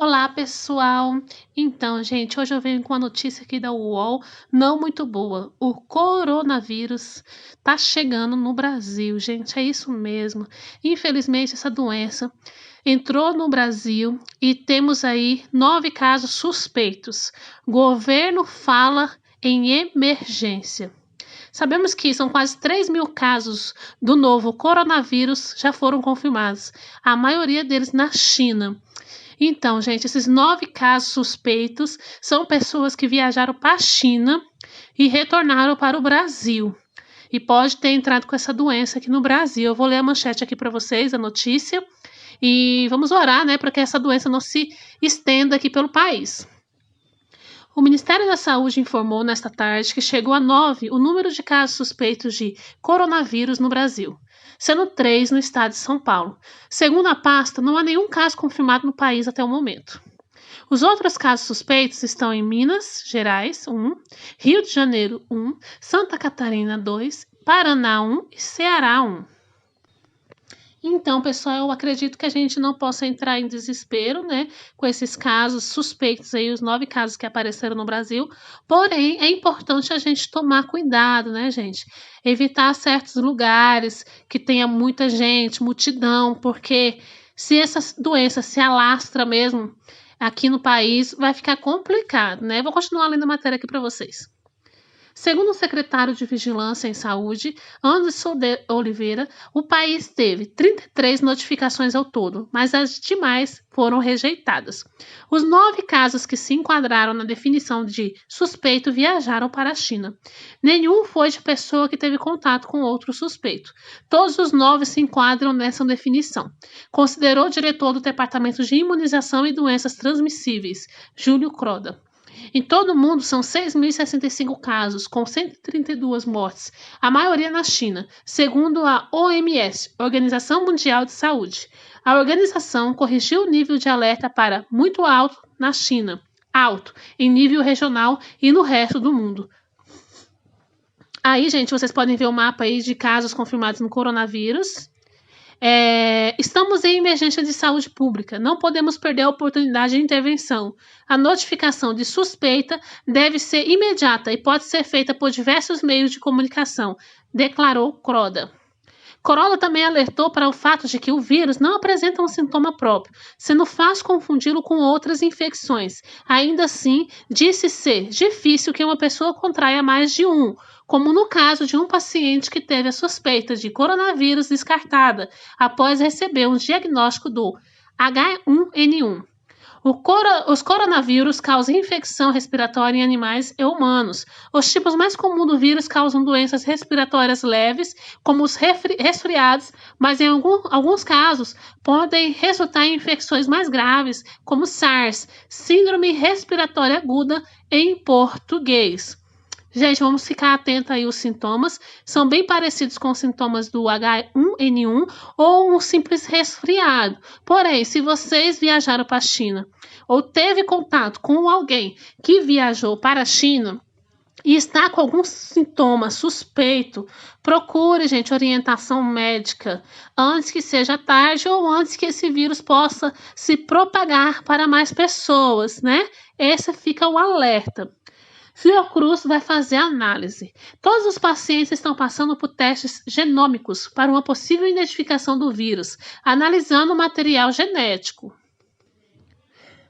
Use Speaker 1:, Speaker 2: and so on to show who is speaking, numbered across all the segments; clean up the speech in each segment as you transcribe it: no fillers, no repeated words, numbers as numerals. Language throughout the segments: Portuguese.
Speaker 1: Olá, pessoal. Então, gente, hoje eu venho com uma notícia aqui da UOL, não muito boa. O coronavírus tá chegando no Brasil, gente, é isso mesmo. Infelizmente, essa doença entrou no Brasil e temos aí 9 casos suspeitos. Governo fala em emergência. Sabemos que são quase 3.000 casos do novo coronavírus já foram confirmados, a maioria deles na China. Então, gente, esses 9 casos suspeitos são pessoas que viajaram para a China e retornaram para o Brasil. E pode ter entrado com essa doença aqui no Brasil. Eu vou ler a manchete aqui para vocês, a notícia, e vamos orar, né, para que essa doença não se estenda aqui pelo país. O Ministério da Saúde informou nesta tarde que chegou a 9 o número de casos suspeitos de coronavírus no Brasil, sendo 3 no estado de São Paulo. Segundo a pasta, não há nenhum caso confirmado no país até o momento. Os outros casos suspeitos estão em Minas Gerais, 1, Rio de Janeiro, 1, Santa Catarina, 2, Paraná, 1 e Ceará, 1. Então, pessoal, eu acredito que a gente não possa entrar em desespero, né, com esses casos suspeitos aí, os 9 casos que apareceram no Brasil. Porém, é importante a gente tomar cuidado, né, gente? Evitar certos lugares que tenha muita gente, multidão, porque se essa doença se alastra mesmo aqui no país, vai ficar complicado, né? Vou continuar lendo a matéria aqui para vocês. Segundo o secretário de Vigilância em Saúde, Anderson de Oliveira, o país teve 33 notificações ao todo, mas as demais foram rejeitadas. Os 9 casos que se enquadraram na definição de suspeito viajaram para a China. Nenhum foi de pessoa que teve contato com outro suspeito. Todos os 9 se enquadram nessa definição, considerou o diretor do Departamento de Imunização e Doenças Transmissíveis, Júlio Croda. Em todo o mundo, são 6.065 casos, com 132 mortes, a maioria na China, segundo a OMS, Organização Mundial de Saúde. A organização corrigiu o nível de alerta para muito alto na China, alto em nível regional e no resto do mundo. Aí, gente, vocês podem ver o mapa aí de casos confirmados no coronavírus. Estamos em emergência de saúde pública. Não podemos perder a oportunidade de intervenção. A notificação de suspeita deve ser imediata e pode ser feita por diversos meios de comunicação, declarou Croda. Croda também alertou para o fato de que o vírus não apresenta um sintoma próprio, sendo fácil confundi-lo com outras infecções. Ainda assim, disse ser difícil que uma pessoa contraia mais de um, como no caso de um paciente que teve a suspeita de coronavírus descartada após receber um diagnóstico do H1N1. Os coronavírus causam infecção respiratória em animais e humanos. Os tipos mais comuns do vírus causam doenças respiratórias leves, como os resfriados, mas em alguns casos podem resultar em infecções mais graves, como SARS, Síndrome Respiratória Aguda em português. Gente, vamos ficar atento aí aos sintomas. São bem parecidos com os sintomas do H1N1 ou um simples resfriado. Porém, se vocês viajaram para a China ou teve contato com alguém que viajou para a China e está com algum sintoma suspeito, procure, gente, orientação médica antes que seja tarde ou antes que esse vírus possa se propagar para mais pessoas, né? Esse fica o alerta. Fiocruz vai fazer análise. Todos os pacientes estão passando por testes genômicos para uma possível identificação do vírus, analisando o material genético.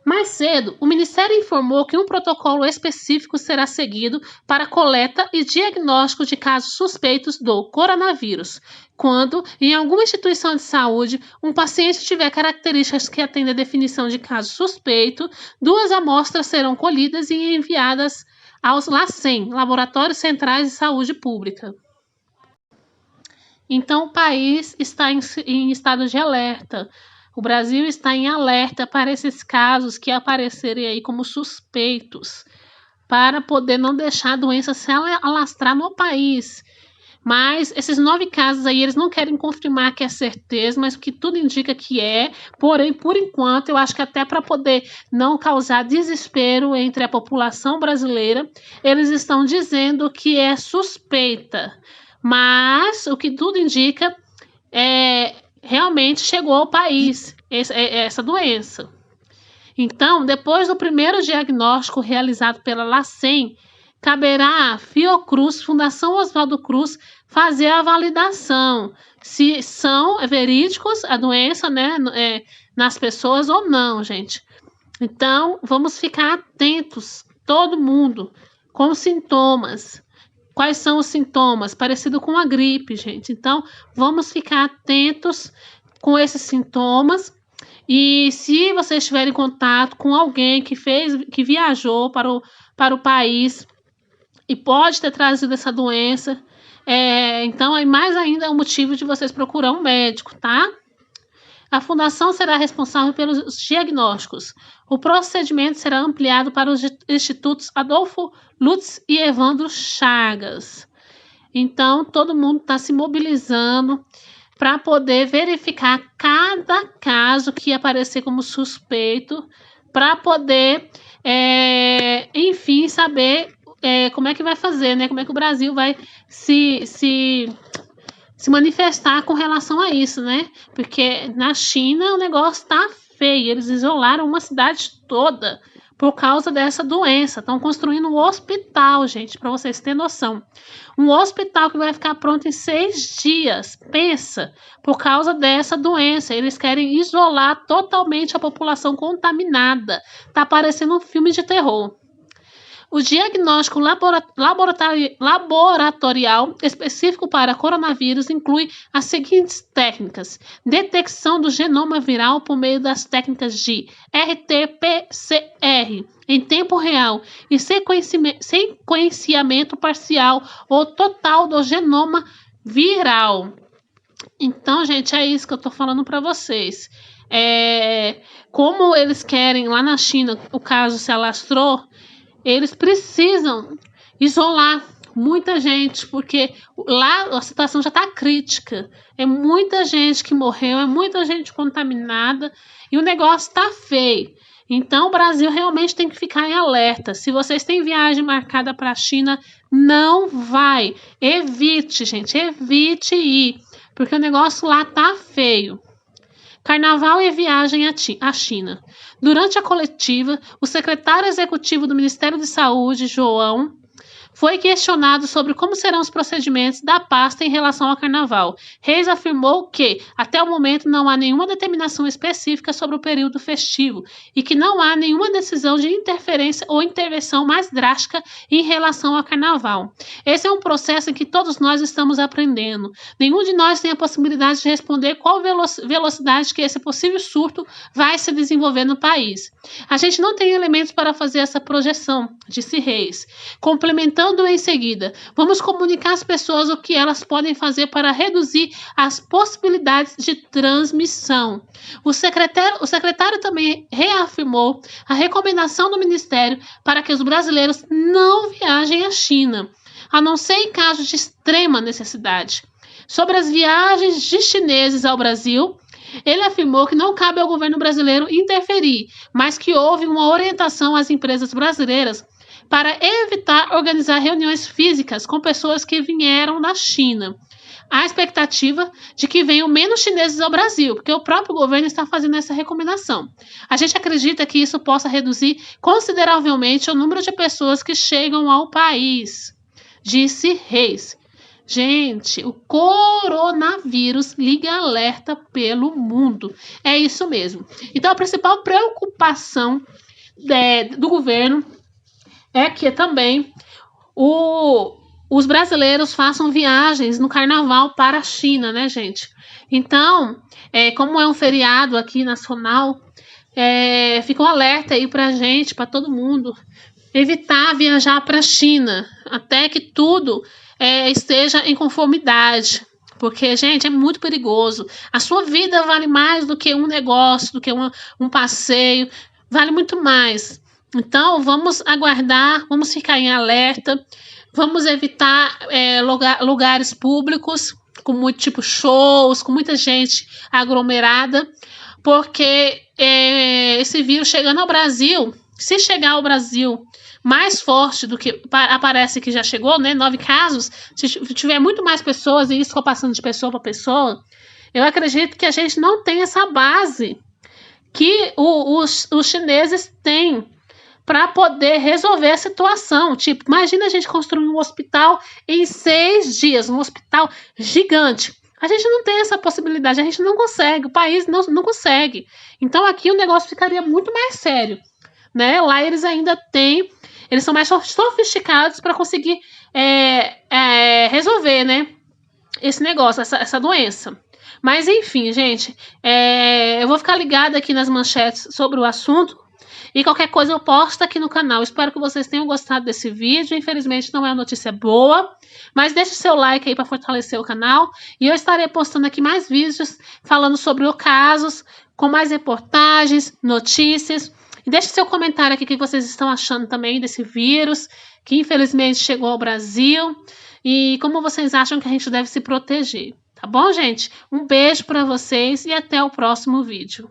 Speaker 1: Mais cedo, o Ministério informou que um protocolo específico será seguido para coleta e diagnóstico de casos suspeitos do coronavírus. Quando, em alguma instituição de saúde, um paciente tiver características que atendem à definição de caso suspeito, 2 amostras serão colhidas e enviadas aos LACEN, Laboratórios Centrais de Saúde Pública. Então, o país está em estado de alerta. O Brasil está em alerta para esses casos que aparecerem aí como suspeitos, para poder não deixar a doença se alastrar no país. Mas esses 9 casos aí, eles não querem confirmar que é certeza, mas o que tudo indica que é. Porém, por enquanto, eu acho que até para poder não causar desespero entre a população brasileira, eles estão dizendo que é suspeita. Mas o que tudo indica realmente chegou ao país essa doença. Então, depois do primeiro diagnóstico realizado pela LACEN, caberá à Fiocruz, Fundação Oswaldo Cruz, fazer a validação se são verídicos a doença, né, nas pessoas ou não, gente. Então, vamos ficar atentos, todo mundo, com sintomas. Quais são os sintomas? Parecido com a gripe, gente. Então, vamos ficar atentos com esses sintomas. E se vocês tiverem contato com alguém que viajou para o país e pode ter trazido essa doença, então é mais ainda um motivo de vocês procurar um médico, tá? A fundação será responsável pelos diagnósticos. O procedimento será ampliado para os institutos Adolfo Lutz e Evandro Chagas. Então, todo mundo está se mobilizando para poder verificar cada caso que aparecer como suspeito, para poder, enfim, saber como é que vai fazer, né? Como é que o Brasil vai se manifestar com relação a isso, né? Porque na China o negócio tá feio. Eles isolaram uma cidade toda por causa dessa doença. Estão construindo um hospital, gente, para vocês terem noção. Um hospital que vai ficar pronto em 6 dias. Pensa, por causa dessa doença. Eles querem isolar totalmente a população contaminada. Tá parecendo um filme de terror. O diagnóstico laboratorial específico para coronavírus inclui as seguintes técnicas: detecção do genoma viral por meio das técnicas de RT-PCR em tempo real e sequenciamento parcial ou total do genoma viral. Então, gente, é isso que eu tô falando para vocês. Como eles querem, lá na China, o caso se alastrou, eles precisam isolar muita gente, porque lá a situação já está crítica. É muita gente que morreu, é muita gente contaminada e o negócio está feio. Então, o Brasil realmente tem que ficar em alerta. Se vocês têm viagem marcada para a China, não vai. Evite, gente, evite ir, porque o negócio lá tá feio. Carnaval e viagem à China. Durante a coletiva, o secretário executivo do Ministério da Saúde, João, foi questionado sobre como serão os procedimentos da pasta em relação ao carnaval. Reis afirmou que, até o momento, não há nenhuma determinação específica sobre o período festivo e que não há nenhuma decisão de interferência ou intervenção mais drástica em relação ao carnaval. Esse é um processo em que todos nós estamos aprendendo. Nenhum de nós tem a possibilidade de responder qual velocidade que esse possível surto vai se desenvolver no país. A gente não tem elementos para fazer essa projeção, disse Reis. Complementando em seguida, vamos comunicar às pessoas o que elas podem fazer para reduzir as possibilidades de transmissão. O secretário também reafirmou a recomendação do Ministério para que os brasileiros não viajem à China, a não ser em casos de extrema necessidade. Sobre as viagens de chineses ao Brasil, ele afirmou que não cabe ao governo brasileiro interferir, mas que houve uma orientação às empresas brasileiras para evitar organizar reuniões físicas com pessoas que vieram da China. Há expectativa de que venham menos chineses ao Brasil, porque o próprio governo está fazendo essa recomendação. A gente acredita que isso possa reduzir consideravelmente o número de pessoas que chegam ao país, disse Reis. Gente, o coronavírus liga alerta pelo mundo. É isso mesmo. Então, a principal preocupação do governo é que também os brasileiros façam viagens no carnaval para a China, né, gente? Então, como é um feriado aqui nacional, fica um alerta aí pra gente, para todo mundo, evitar viajar para a China, até que tudo esteja em conformidade. Porque, gente, é muito perigoso. A sua vida vale mais do que um negócio, do que um passeio, vale muito mais. Então, vamos aguardar, vamos ficar em alerta, vamos evitar lugares públicos, com muito tipo shows, com muita gente aglomerada, porque esse vírus chegando ao Brasil, se chegar ao Brasil mais forte do que aparece que já chegou, né, 9 casos, se tiver muito mais pessoas e isso for passando de pessoa para pessoa, eu acredito que a gente não tem essa base que os chineses têm para poder resolver a situação. Tipo, imagina a gente construir um hospital em 6 dias, um hospital gigante. A gente não tem essa possibilidade, a gente não consegue, o país não consegue. Então aqui o negócio ficaria muito mais sério, né? Lá eles ainda têm, eles são mais sofisticados para conseguir resolver, né? Esse negócio, essa doença. Mas enfim, gente, eu vou ficar ligada aqui nas manchetes sobre o assunto. E qualquer coisa eu posto aqui no canal. Espero que vocês tenham gostado desse vídeo. Infelizmente não é uma notícia boa, mas deixe seu like aí para fortalecer o canal. E eu estarei postando aqui mais vídeos falando sobre os casos, com mais reportagens, notícias. E deixe seu comentário aqui o que vocês estão achando também desse vírus, que infelizmente chegou ao Brasil. E como vocês acham que a gente deve se proteger. Tá bom, gente? Um beijo para vocês e até o próximo vídeo.